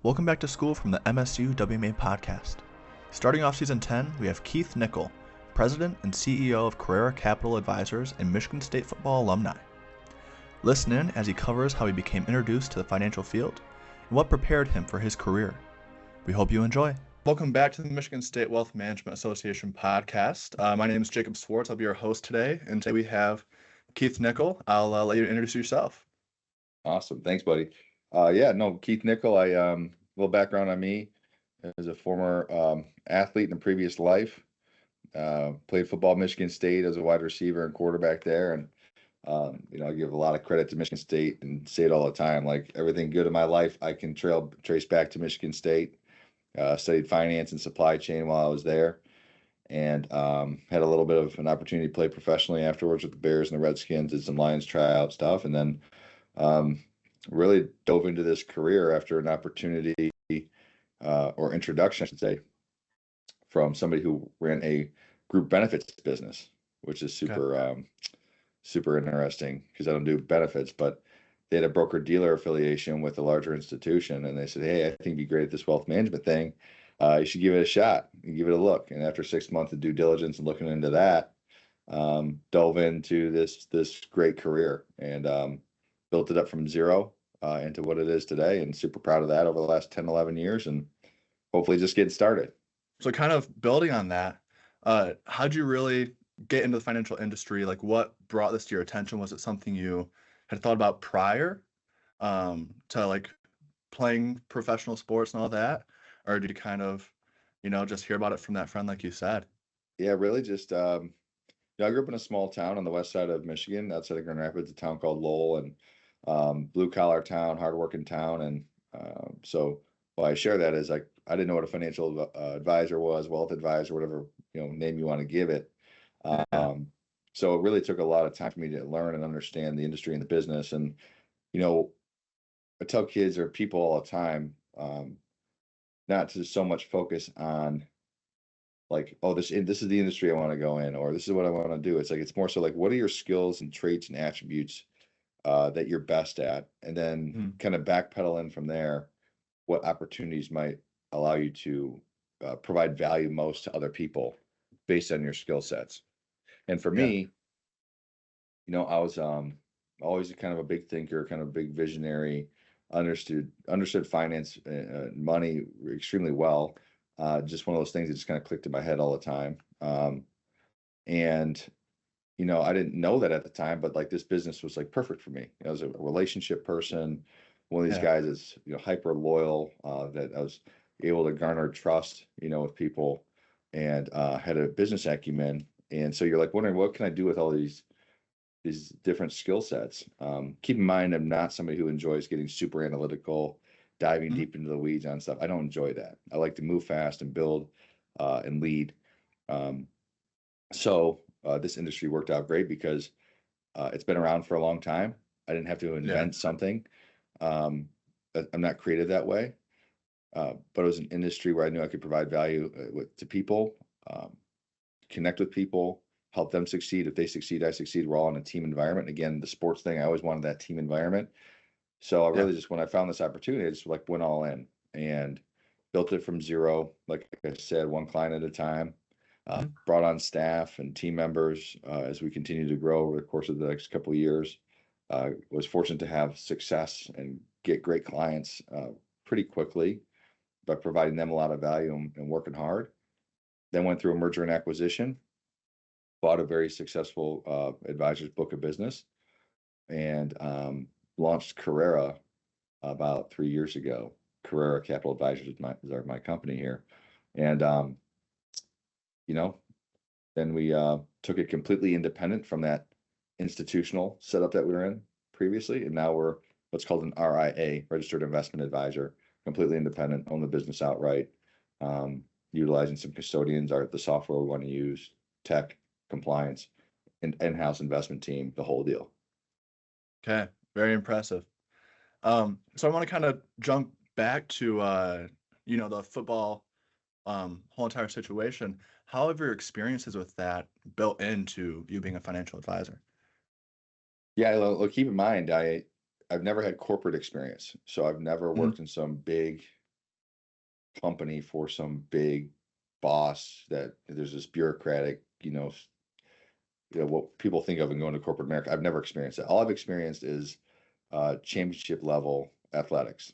Welcome back to school from the MSU WMA podcast. Starting off season 10, we have Keith Nichol, President and CEO of Carrera Capital Advisors and Michigan State football alumni. Listen in as he covers how he became introduced to the financial field and what prepared him for his career. We hope you enjoy. Welcome back to the Michigan State Wealth Management Association podcast. My name is Jacob Swartz. I'll be your host today, and today we have Keith Nichol. I'll let you introduce yourself. Awesome. Thanks, buddy. Keith Nichol. A little background on me. As a former athlete in a previous life, played football at Michigan State as a wide receiver and quarterback there. And, I give a lot of credit to Michigan State and say it all the time. Like everything good in my life, I can trace back to Michigan State. Studied finance and supply chain while I was there, and had a little bit of an opportunity to play professionally afterwards with the Bears and the Redskins, did some Lions tryout stuff, and then really dove into this career after an opportunity or introduction, I should say, from somebody who ran a group benefits business, which is super interesting because I don't do benefits, but they had a broker-dealer affiliation with a larger institution, and they said, hey, I think you'd be great at this wealth management thing. You should give it a shot and give it a look. And after 6 months of due diligence and looking into that, dove into this great career and built it up from zero into what it is today, and super proud of that over the last 10, 11 years, and hopefully just getting started. So kind of building on that, how'd you really get into the financial industry? Like what brought this to your attention? Was it something you had thought about prior to like playing professional sports and all that? Or did you kind of, just hear about it from that friend like you said? Yeah, really just, I grew up in a small town on the west side of Michigan, outside of Grand Rapids, a town called Lowell, and blue collar town, hardworking town. And so why I share that is like, I didn't know what a financial advisor was, wealth advisor, whatever, name you want to give it. So it really took a lot of time for me to learn and understand the industry and the business. And, I tell kids or people all the time, not to so much focus on like, oh, this is the industry I want to go in, or this is what I want to do. It's like, it's more so like, what are your skills and traits and attributes that you're best at? And then kind of backpedal in from there, what opportunities might allow you to provide value most to other people based on your skill sets. And for me, I was always kind of a big thinker, kind of a big visionary, understood finance, money extremely well. Just one of those things that just kind of clicked in my head all the time. And I didn't know that at the time, but like this business was like perfect for me. I was a relationship person, one of these guys that's hyper loyal, that I was able to garner trust, with people, and had a business acumen. And so you're like wondering, what can I do with all these different skill sets? Keep in mind, I'm not somebody who enjoys getting super analytical, diving deep into the weeds on stuff. I don't enjoy that. I like to move fast and build and lead. So this industry worked out great because it's been around for a long time. I didn't have to invent something. I'm not creative that way. But it was an industry where I knew I could provide value to people, connect with people, help them succeed. If they succeed, I succeed. We're all in a team environment. And again, the sports thing, I always wanted that team environment. So I really just, when I found this opportunity, I just like went all in and built it from zero. Like I said, one client at a time, brought on staff and team members as we continue to grow over the course of the next couple of years. Was fortunate to have success and get great clients pretty quickly by providing them a lot of value and working hard. Then went through a merger and acquisition, bought a very successful advisor's book of business, and launched Carrera about 3 years ago. Carrera Capital Advisors is my company here. And, then we took it completely independent from that institutional setup that we were in previously. And now we're what's called an RIA, Registered Investment Advisor, completely independent, own the business outright, utilizing some custodians, the software we want to use, tech, compliance, and in-house investment team, the whole deal. Okay, very impressive. So I want to kind of jump back to the football whole entire situation. How have your experiences with that built into you being a financial advisor? Yeah, keep in mind, I've never had corporate experience, so I've never worked in some big company for some big boss that there's this bureaucratic, what people think of in going to corporate America. I've never experienced that. All I've experienced is championship level athletics.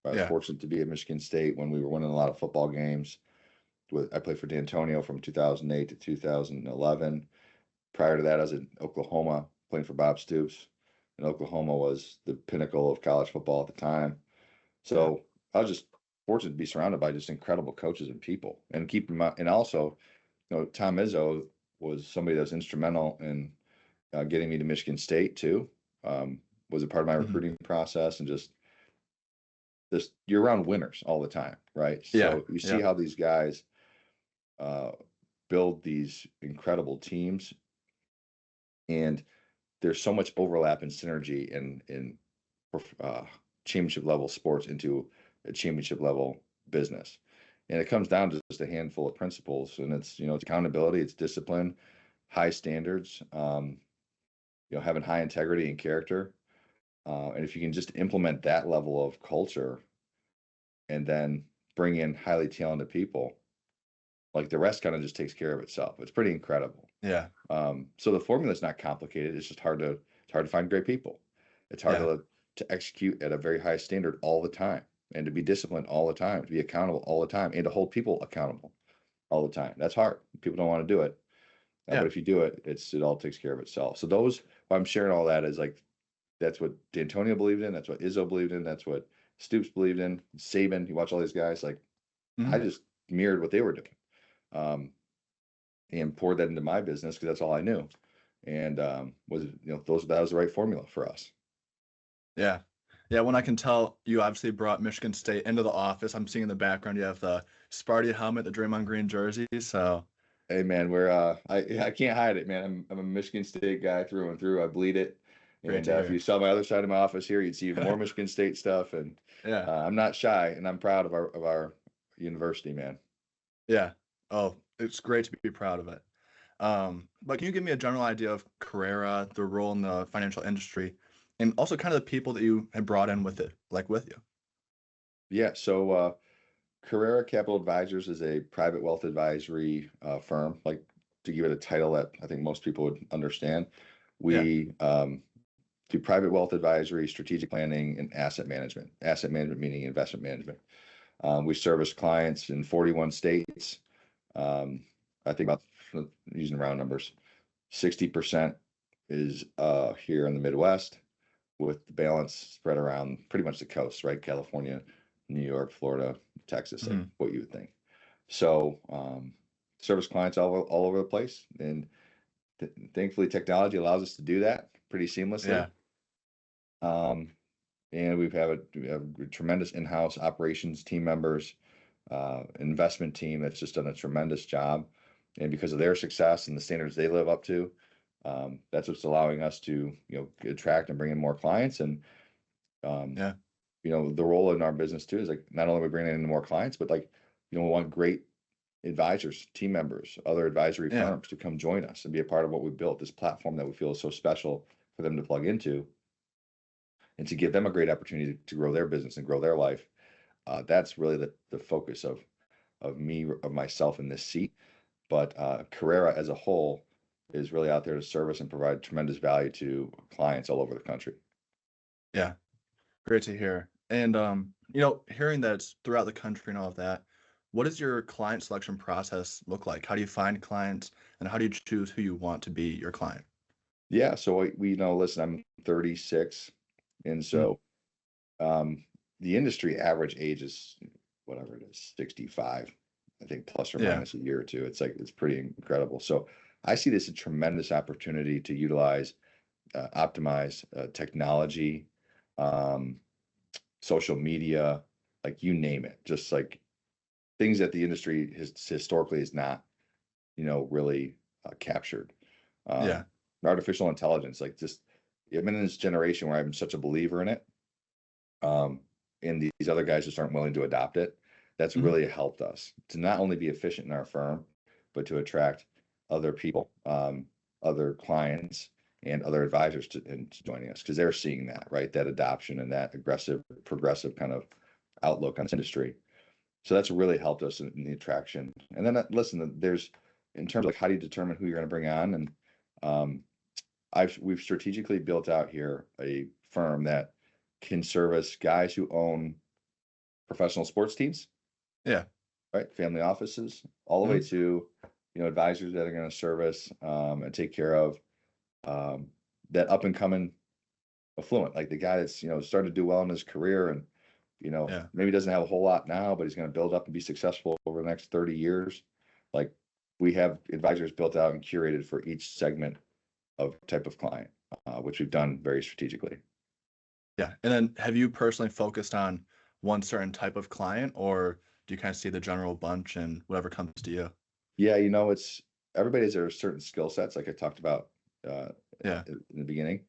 I was Yeah. fortunate to be at Michigan State when we were winning a lot of football games. I played for D'Antonio from 2008 to 2011. Prior to that, I was in Oklahoma playing for Bob Stoops, and Oklahoma was the pinnacle of college football at the time. Yeah. So I was just fortunate to be surrounded by just incredible coaches and people. And keep in mind, and also, Tom Izzo was somebody that was instrumental in getting me to Michigan State too. Was a part of my Mhm. recruiting process, and just this you're around winners all the time, right? Yeah. So you see Yeah. how these guys uh, build these incredible teams, and there's so much overlap and synergy in uh, championship level sports into a championship level business. And it comes down to just a handful of principles, and it's accountability, it's discipline, high standards, having high integrity and character. And if you can just implement that level of culture and then bring in highly talented people, like the rest kind of just takes care of itself. It's pretty incredible. Yeah. So the formula is not complicated. It's just hard to find great people. It's hard Yeah. to execute at a very high standard all the time, and to be disciplined all the time, to be accountable all the time, and to hold people accountable all the time. That's hard. People don't want to do it. But Yeah. if you do it, it all takes care of itself. So why I'm sharing all that is like, that's what D'Antonio believed in. That's what Izzo believed in. That's what Stoops believed in. Saban, you watch all these guys, like I Mhm. just mirrored what they were doing. And poured that into my business because that's all I knew. And that was the right formula for us. Yeah. Yeah. When I can tell you obviously brought Michigan State into the office, I'm seeing in the background you have the Sparty helmet, the Draymond Green jersey. So Hey man, I can't hide it, man. I'm a Michigan State guy through and through. I bleed it. great And to if you hear. saw my other side of my office here, you'd see even more Michigan State stuff. And Yeah. I'm not shy, and I'm proud of our university, man. Yeah. Oh, it's great to be proud of it. But can you give me a general idea of Carrera, the role in the financial industry, and also kind of the people that you had brought in with it, like with you? Yeah. So Carrera Capital Advisors is a private wealth advisory firm. Like, to give it a title that I think most people would understand, Yeah. we do private wealth advisory, strategic planning, and asset management. Asset management meaning investment management. We service clients in 41 states. Um, I think about, using round numbers, 60% is here in the Midwest, with the balance spread around pretty much the coast, right? California, New York, Florida, Texas, like Mhm. what you would think. So service clients all over the place, and thankfully technology allows us to do that pretty seamlessly. Yeah. Um, and we have tremendous in-house operations team members, investment team that's just done a tremendous job. And because of their success and the standards they live up to, that's what's allowing us to attract and bring in more clients. And um, Yeah. the role in our business too is like, not only are we bringing in more clients, but like, we want great advisors, team members, other advisory Yeah. firms to come join us and be a part of what we built, this platform that we feel is so special for them to plug into, and to give them a great opportunity to grow their business and grow their life. That's really the focus of myself in this seat. But Carrera as a whole is really out there to service and provide tremendous value to clients all over the country. Yeah. Great to hear. And hearing that it's throughout the country and all of that, what does your client selection process look like? How do you find clients, and how do you choose who you want to be your client? Yeah, so we know. Listen, I'm 36, and Mhm. so the industry average age is whatever it is, 65. I think plus or Yeah. minus a year or two. It's pretty incredible. So I see this as a tremendous opportunity to utilize, optimize technology, um, social media, like you name it, just like things that the industry has historically is not, really captured. Yeah. Um, Artificial intelligence, like just, I'm in this generation where I'm such a believer in it. Um, and these other guys just aren't willing to adopt it. That's Mhm. really helped us to not only be efficient in our firm, but to attract other people, other clients, and other advisors into joining us, because they're seeing that, right? That adoption and that aggressive, progressive kind of outlook on this industry. So that's really helped us in the attraction. And then listen, there's in terms of like how do you determine who you're going to bring on, and um, we've strategically built out here a firm that can service guys who own professional sports teams, Yeah. right? Family offices, all the way to, advisors that are going to service and take care of um, that up and coming affluent, like the guy that's, starting to do well in his career and, Yeah. maybe doesn't have a whole lot now, but he's going to build up and be successful over the next 30 years. Like we have advisors built out and curated for each segment of type of client, which we've done very strategically. Yeah. And then have you personally focused on one certain type of client, or do you kind of see the general bunch and whatever comes to you? Yeah, it's everybody has their certain skill sets, like I talked about uh, Yeah. in the beginning.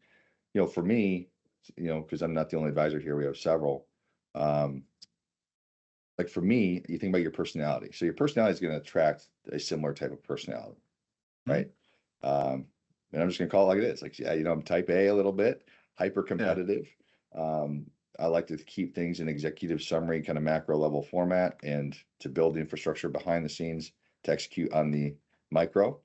For me, because I'm not the only advisor here, we have several. Um, like for me, you think about your personality. So your personality is going to attract a similar type of personality, Mhm. right? Um, and I'm just going to call it like it is. Like, yeah, I'm type A a little bit, hyper Yeah. competitive. Um, I like to keep things in executive summary, kind of macro level format, and to build the infrastructure behind the scenes to execute on the micro.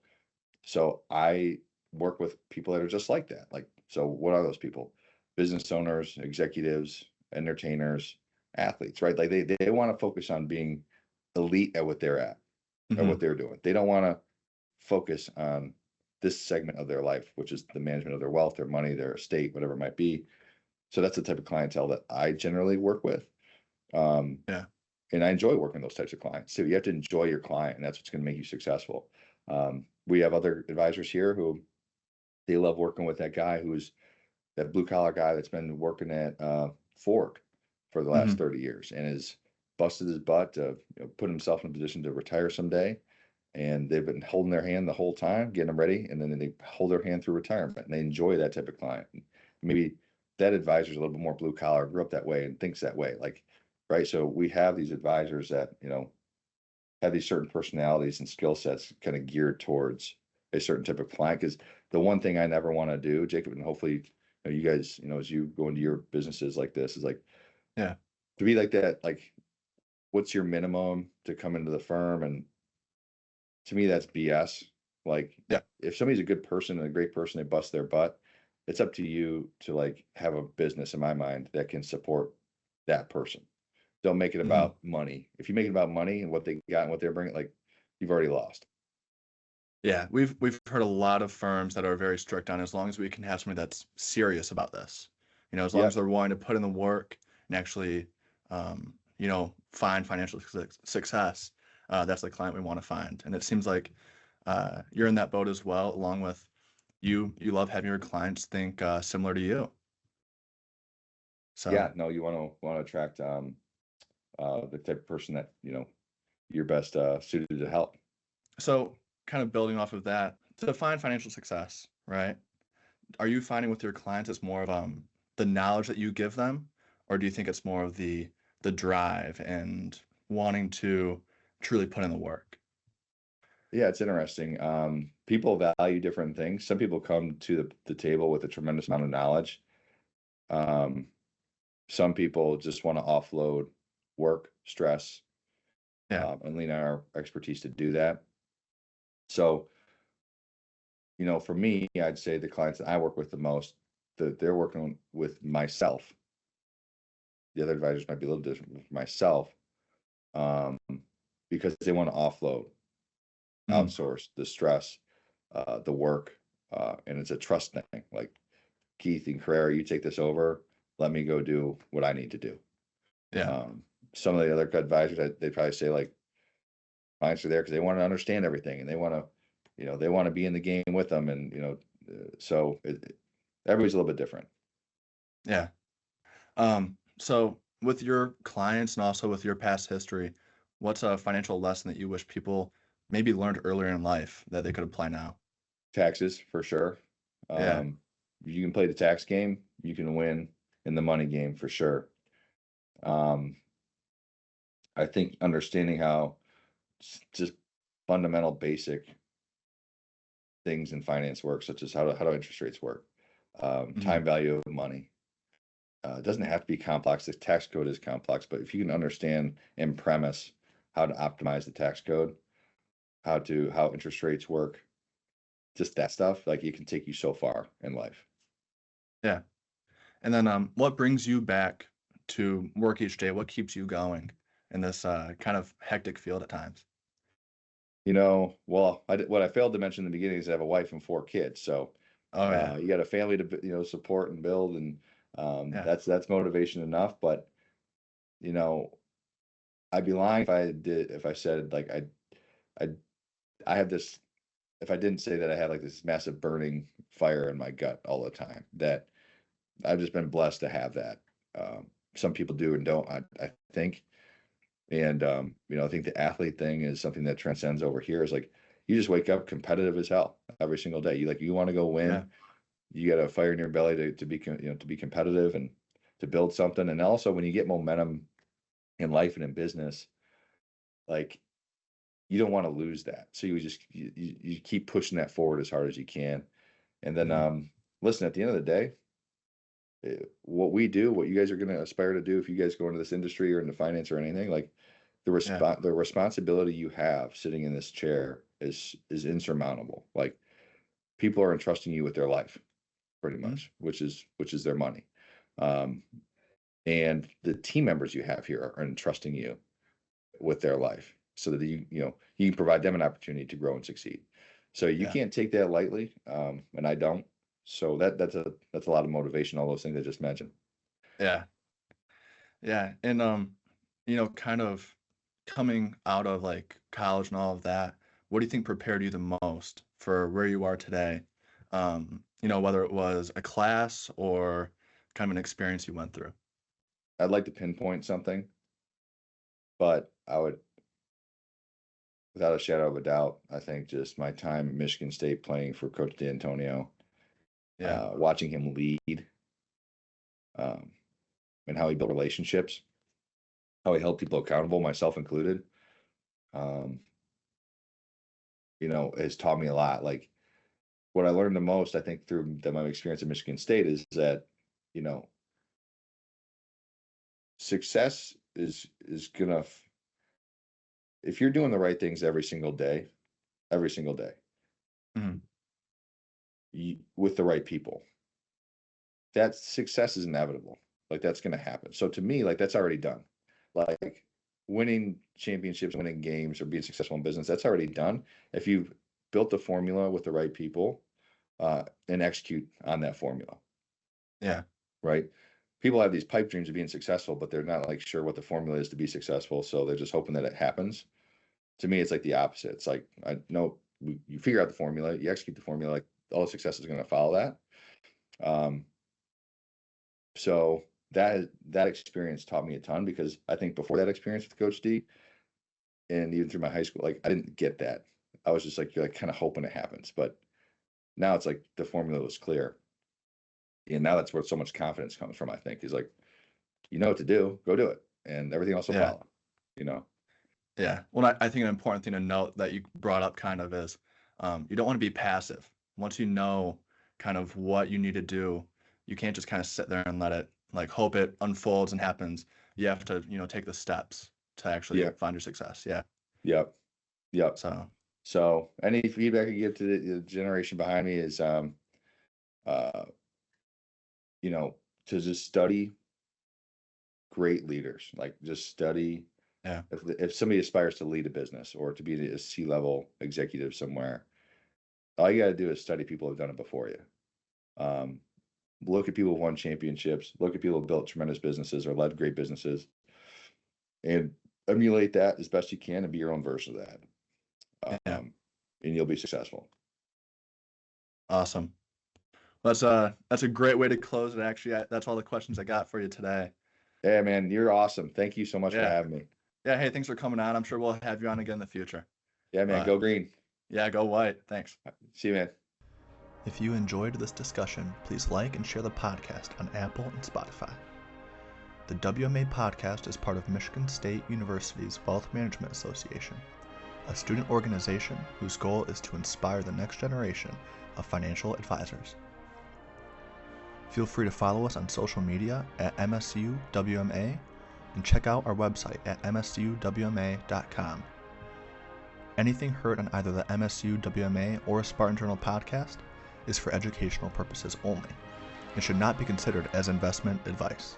So I work with people that are just like that. Like, so what are those people? Business owners, executives, entertainers, athletes, right? Like they want to focus on being elite at what they're at Hmm. what they're doing. They don't want to focus on this segment of their life, which is the management of their wealth, their money, their estate, whatever it might be. So that's the type of clientele that I generally work with. Um, Yeah. and I enjoy working with those types of clients. So you have to enjoy your client, and that's what's going to make you successful. We have other advisors here who they love working with that guy who's that blue collar guy that's been working at Ford for the last Hmm. 30 years and has busted his butt to put himself in a position to retire someday. And they've been holding their hand the whole time, getting them ready, and then they hold their hand through retirement. And they enjoy that type of client. Maybe that advisor's a little bit more blue collar, grew up that way, and thinks that way. Like, right. So we have these advisors that have these certain personalities and skill sets kind of geared towards a certain type of client. Because the one thing I never want to do, Jacob, and hopefully you guys, as you go into your businesses like this, is like Yeah. to be like that. Like, what's your minimum to come into the firm? And to me, that's BS. Like, Yeah. if somebody's a good person and a great person, they bust their butt. It's up to you to like have a business, in my mind, that can support that person. Don't make it Hmm. about money. If you make it about money and what they got and what they're bringing, like you've already lost. Yeah. We've heard a lot of firms that are very strict on as long as we can have somebody that's serious about this. As long as Yep. they're willing to put in the work and actually, find financial success, that's the client we want to find. And it seems like you're in that boat as well, along with you love having your clients think similar to you. So Yeah. No, you want to attract the type of person that you're best suited to help. so kind of building off of that, to define financial success, right? Are you finding with your clients it's more of the knowledge that you give them, or do you think it's more of the drive and wanting to truly put in the work? Yeah, it's interesting. People value different things. Some people come to the table with a tremendous amount of knowledge. Um, some people just want to offload work, stress, Yeah. and lean on our expertise to do that. So, for me, I'd say the clients that I work with the most, that they're working with myself. The other advisors might be a little different with myself, um, because they want to offload, Mhm. outsource the stress, the work, and it's a trust thing. Like Keith and Carrera, you take this over. Let me go do what I need to do. Yeah. Um, some of the other advisors, they probably say like clients are there because they want to understand everything and they want to, they want to be in the game with them, and so everybody's a little bit different. Yeah. So with your clients and also with your past history, what's a financial lesson that you wish people maybe learned earlier in life that they could apply now? Taxes for sure. Yeah. Um, you can play the tax game, you can win in the money game for sure. Um, I think understanding how just fundamental basic things in finance work, such as how do interest rates work, Mhm. time value of money, It doesn't have to be complex. The tax code is complex, but if you can understand and premise how to optimize the tax code, how interest rates work, just that stuff, like it can take you so far in life. Yeah. And then what brings you back to work each day? What keeps you going in this kind of hectic field at times? Well, what I failed to mention in the beginning is I have a wife and 4 kids. So Oh yeah. you got a family to, support and build, and Yeah. that's motivation enough. But, you know, I'd be lying if I said like I I have this, if I didn't say that I had like this massive burning fire in my gut all the time, that I've just been blessed to have that. Some people do and don't, I think. And I think the athlete thing is something that transcends over here. Is like you just wake up competitive as hell every single day. You want to go Yeah. win. You got a fire in your belly to be to be competitive and to build something. And also when you get momentum in life and in business, like you don't want to lose that. So you keep pushing that forward as hard as you can. And then Mhm. listen, at the end of the day, what we do, what you guys are going to aspire to do, if you guys go into this industry or into finance or anything, like Yeah. the responsibility you have sitting in this chair is insurmountable. Like people are entrusting you with their life, pretty Mhm. much, which is their money. Um, and the team members you have here are entrusting you with their life so that you can provide them an opportunity to grow and succeed. So you Yeah. can't take that lightly, and I don't. So that's a lot of motivation. All those things I just mentioned. Yeah. Yeah. And kind of coming out of like college and all of that, what do you think prepared you the most for where you are today? Whether it was a class or kind of an experience you went through. I'd like to pinpoint something, but I would, without a shadow of a doubt, I think just my time at Michigan State playing for Coach D'Antonio, Yeah. watching him lead, um, and how he built relationships, how he held people accountable, myself included, um, has taught me a lot. Like what I learned the most, I think, through my experience at Michigan State is that, you know, success is gonna, if you're doing the right things every single day, Mhm. with the right people, that success is inevitable. Like that's going to happen. So to me, like that's already done. Like winning championships, winning games, or being successful in business, that's already done. If you've built the formula with the right people, and execute on that formula, Yeah. right? People have these pipe dreams of being successful, but they're not like sure what the formula is to be successful. So they're just hoping that it happens. To me, it's like the opposite. It's like I know you figure out the formula, you execute the formula, like all the success is going to follow that. Um, So that experience taught me a ton because I think before that experience with Coach D and even through my high school, like I didn't get that. I was just like you're like kind of hoping it happens. But now it's like the formula was clear. And now that's where so much confidence comes from, I think, is like, you know what to do, go do it. And everything else will Yeah. follow, you know? Yeah. Well, I think an important thing to note that you brought up kind of is you don't want to be passive. Once you know kind of what you need to do, you can't just kind of sit there and let it like hope it unfolds and happens. You have to, take the steps to actually Yeah. find your success. Yeah. Yep. Yep. So, So any feedback I give to the generation behind me is uh to just study great leaders. Like just study. yeah. If somebody aspires to lead a business or to be a C-level executive somewhere, all you got to do is study people who've done it before you. Um, look at people who won championships, look at people who built tremendous businesses or led great businesses, and emulate that as best you can and be your own version of that. Yeah. And you'll be successful. Awesome. That's a great way to close it. Actually, that's all the questions I got for you today. Yeah, man, you're awesome. Thank you so much for Yeah. having me. Yeah. Hey, thanks for coming on. I'm sure we'll have you on again in the future. Yeah, man, go green. Yeah, go white. Thanks. See you, man. If you enjoyed this discussion, please like and share the podcast on Apple and Spotify. The WMA podcast is part of Michigan State University's Wealth Management Association, a student organization whose goal is to inspire the next generation of financial advisors. Feel free to follow us on social media at MSUWMA and check out our website at msuwma.com. Anything heard on either the MSU WMA or Spartan Journal podcast is for educational purposes only and should not be considered as investment advice.